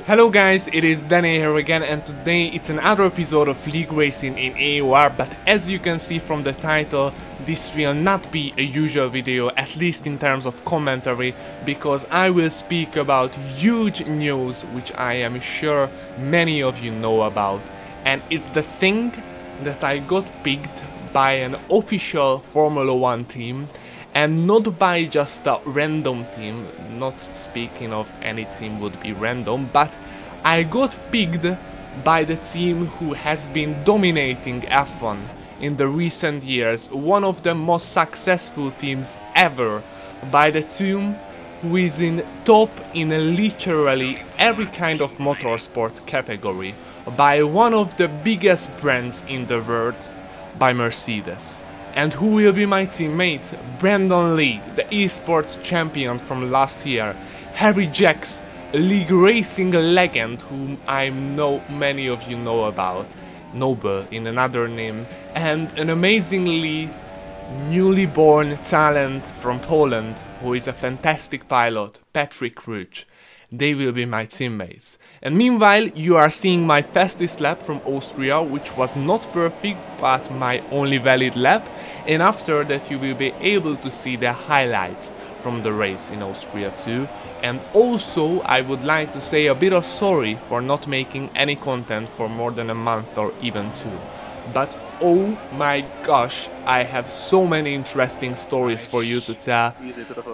Hello guys, it is Danny here again, and today it's another episode of League Racing in AOR, but as you can see from the title, this will not be a usual video, at least in terms of commentary, because I will speak about huge news which I am sure many of you know about, and it's the thing that I got picked by an official Formula 1 team, and not by just a random team. Not speaking of any team would be random, but I got picked by the team who has been dominating F1 in the recent years, one of the most successful teams ever, by the team who is in top in literally every kind of motorsport category, by one of the biggest brands in the world, by Mercedes. And who will be my teammate? Brandon Lee, the esports champion from last year. Harry Jacks, a League Racing legend whom I know many of you know about. Noble in another name. And an amazingly newly born talent from Poland who is a fantastic pilot, Patrick Ruch. They will be my teammates. And meanwhile, you are seeing my fastest lap from Austria, which was not perfect, but my only valid lap. And after that you will be able to see the highlights from the race in Austria too. And also I would like to say a bit of sorry for not making any content for more than a month or even two. But oh my gosh, I have so many interesting stories for you to tell,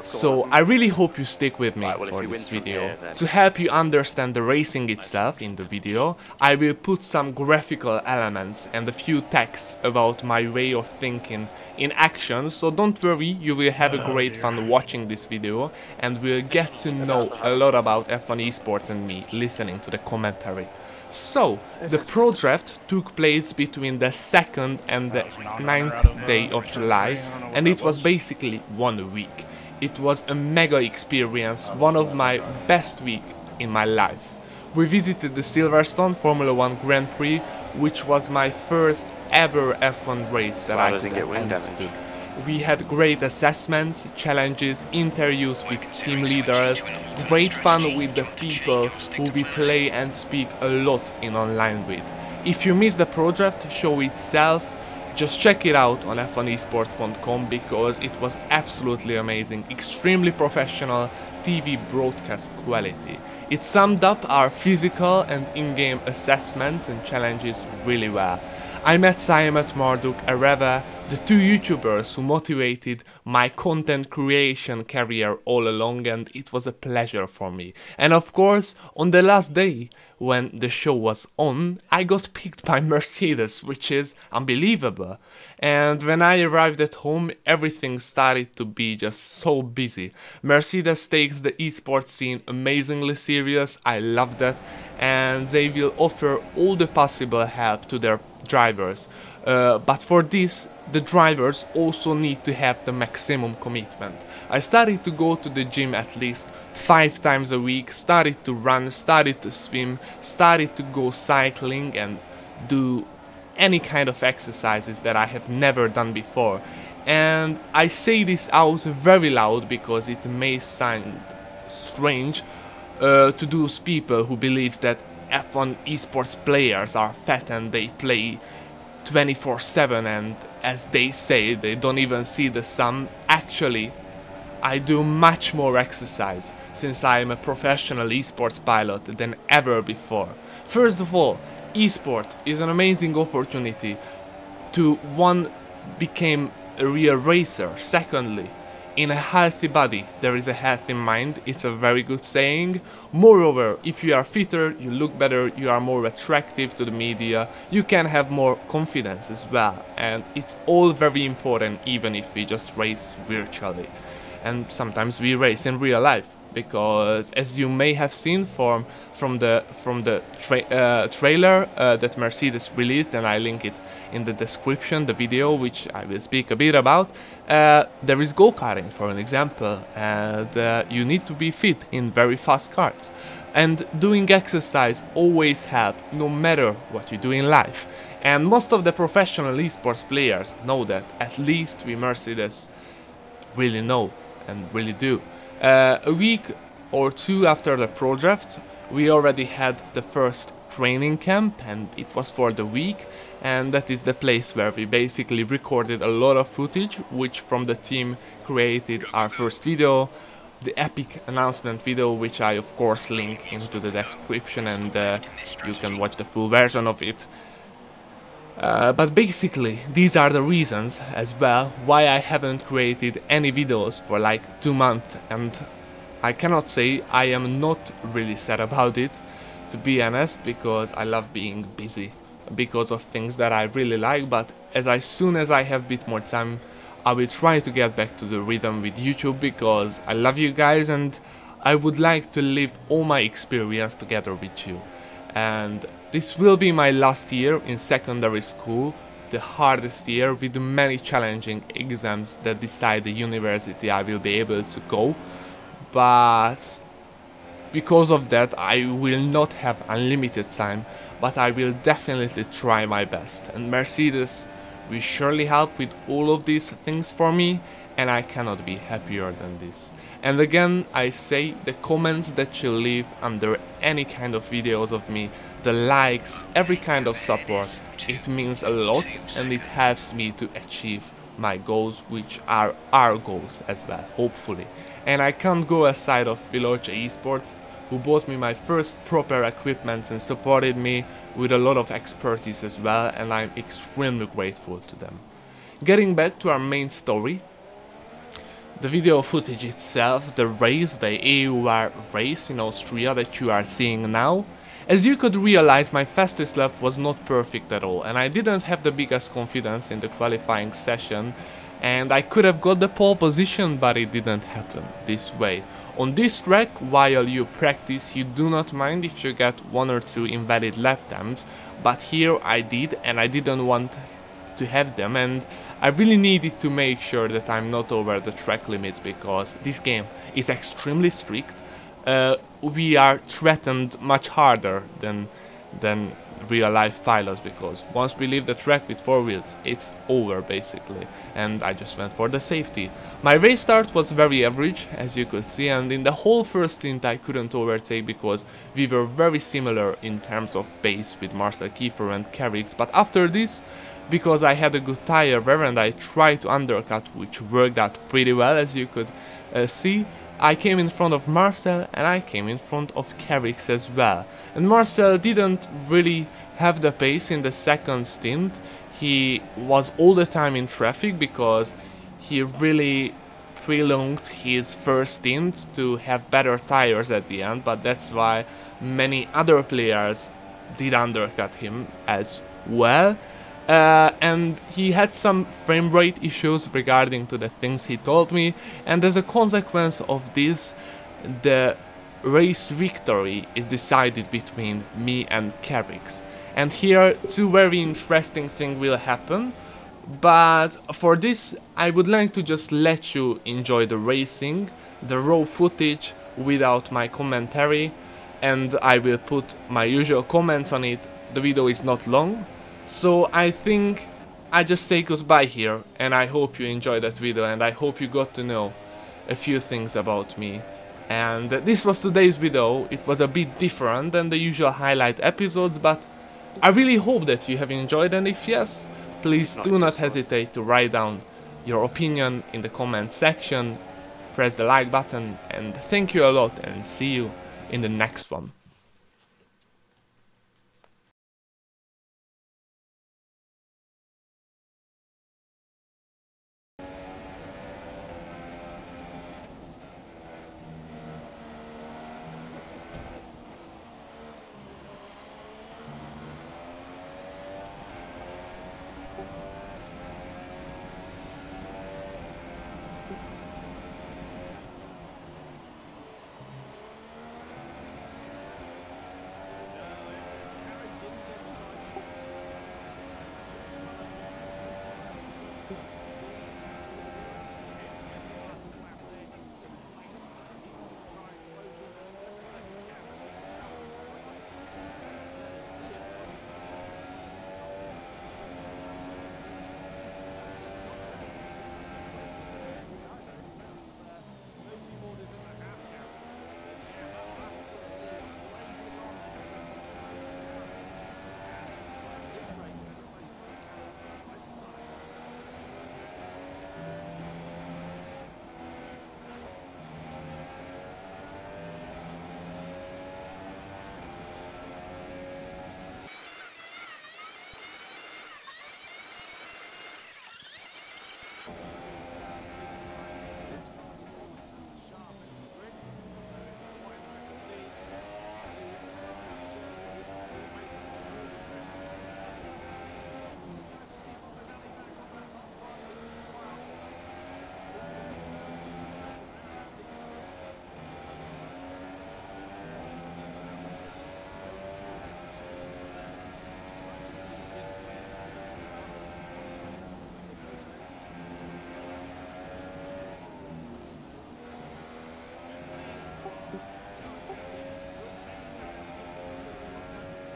so I really hope you stick with me for this video. To help you understand the racing itself in the video, I will put some graphical elements and a few texts about my way of thinking in action, so don't worry, you will have a great fun watching this video and will get to know a lot about F1 esports and me listening to the commentary. So, the Pro Draft took place between the 2nd and the 9th day of July, and it was basically 1 week. It was a mega experience, one of my best weeks in my life. We visited the Silverstone Formula 1 Grand Prix, which was my first ever F1 race that I could attend to. We had great assessments, challenges, interviews with team leaders, great fun with the people who we play and speak a lot in online with. If you missed the Pro Draft show itself, just check it out on f1esports.com because it was absolutely amazing, extremely professional TV broadcast quality. It summed up our physical and in-game assessments and challenges really well. I met Simon Marduk, Areva, the two YouTubers who motivated my content creation career all along, and it was a pleasure for me. And of course, on the last day, when the show was on, I got picked by Mercedes, which is unbelievable. And when I arrived at home, everything started to be just so busy. Mercedes takes the esports scene amazingly serious, I love that, and they will offer all the possible help to their drivers, but for this the drivers also need to have the maximum commitment. I started to go to the gym at least 5 times a week, started to run, started to swim, started to go cycling and do any kind of exercises that I have never done before. And I say this out very loud because it may sound strange to those people who believes that F1 esports players are fat and they play 24/7 and, as they say, they don't even see the sun. Actually, I do much more exercise since I am a professional esports pilot than ever before. First of all, esport is an amazing opportunity to, one, become a real racer. Secondly, in a healthy body, there is a healthy mind, it's a very good saying. Moreover, if you are fitter, you look better, you are more attractive to the media, you can have more confidence as well. And it's all very important even if we just race virtually. And sometimes we race in real life, because as you may have seen from the trailer that Mercedes released, and I link it in the description, the video which I will speak a bit about, there is go-karting for an example, and you need to be fit in very fast cars. And doing exercise always helps, no matter what you do in life. And most of the professional esports players know that, at least we Mercedes really know and really do. A week or two after the Pro Draft, we already had the first training camp, and it was for the week, and that is the place where we basically recorded a lot of footage, which from the team created our first video, the epic announcement video, which I of course link into the description, and you can watch the full version of it. But basically, these are the reasons as well why I haven't created any videos for like 2 months, and I cannot say I am not really sad about it, to be honest, because I love being busy because of things that I really like. But as soon as I have a bit more time, I will try to get back to the rhythm with YouTube, because I love you guys and I would like to live all my experience together with you. And this will be my last year in secondary school, the hardest year with many challenging exams that decide the university I will be able to go. But because of that I will not have unlimited time, but I will definitely try my best, and Mercedes will surely help with all of these things for me, and I cannot be happier than this. And again, I say, the comments that you leave under any kind of videos of me, the likes, every kind of support, it means a lot, and it helps me to achieve my goals, which are our goals as well, hopefully. And I can't go aside of Veloce Esports, who bought me my first proper equipment and supported me with a lot of expertise as well, and I'm extremely grateful to them. Getting back to our main story, the video footage itself, the race, the EUR race in Austria that you are seeing now, as you could realize, my fastest lap was not perfect at all, and I didn't have the biggest confidence in the qualifying session, and I could have got the pole position, but it didn't happen this way. On this track, while you practice, you do not mind if you get 1 or 2 invalid lap times, but here I did, and I didn't want to have them, and I really needed to make sure that I'm not over the track limits, because this game is extremely strict. We are threatened much harder than real life pilots, because once we leave the track with 4 wheels, it's over basically, and I just went for the safety. My race start was very average, as you could see, and in the whole first stint I couldn't overtake because we were very similar in terms of pace with Marcel Kiefer and Carrix, but after this, because I had a good tire wear and I tried to undercut, which worked out pretty well, as you could see, I came in front of Marcel and I came in front of Carrix as well. And Marcel didn't really have the pace in the second stint. He was all the time in traffic because he really prolonged his first stint to have better tires at the end, but that's why many other players did undercut him as well. And he had some frame rate issues regarding to the things he told me, and as a consequence of this, the race victory is decided between me and Carrix. And here 2 very interesting things will happen, but for this I would like to just let you enjoy the racing, the raw footage without my commentary, and I will put my usual comments on it. The video is not long, so I think I just say goodbye here, and I hope you enjoyed that video, and I hope you got to know a few things about me. And this was today's video. It was a bit different than the usual highlight episodes, but I really hope that you have enjoyed, and if yes, please do not hesitate to write down your opinion in the comment section, press the like button, and thank you a lot, and see you in the next one.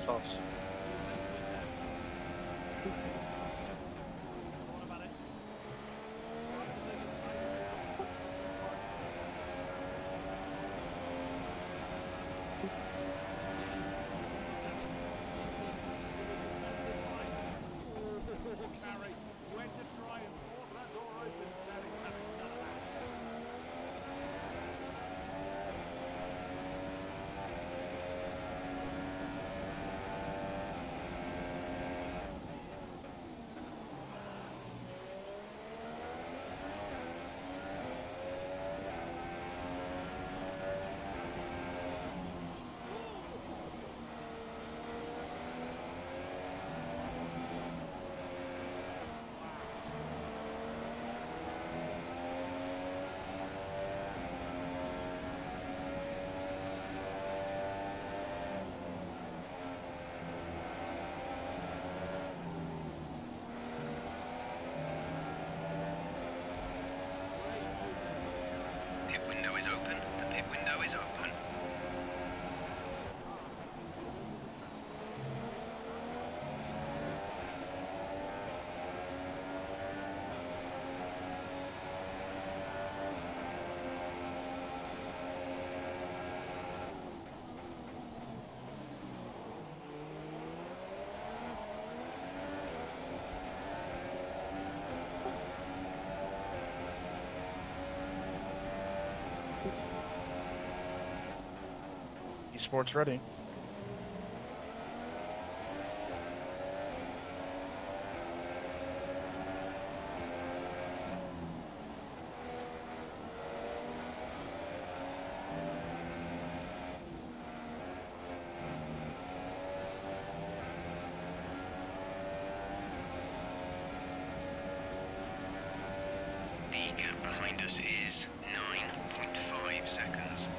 Softs. Carry went to try and force that door open. Danny's having none of that. Pit window is open. The pit window is open. Esports ready. The gap behind us is 9.5 seconds.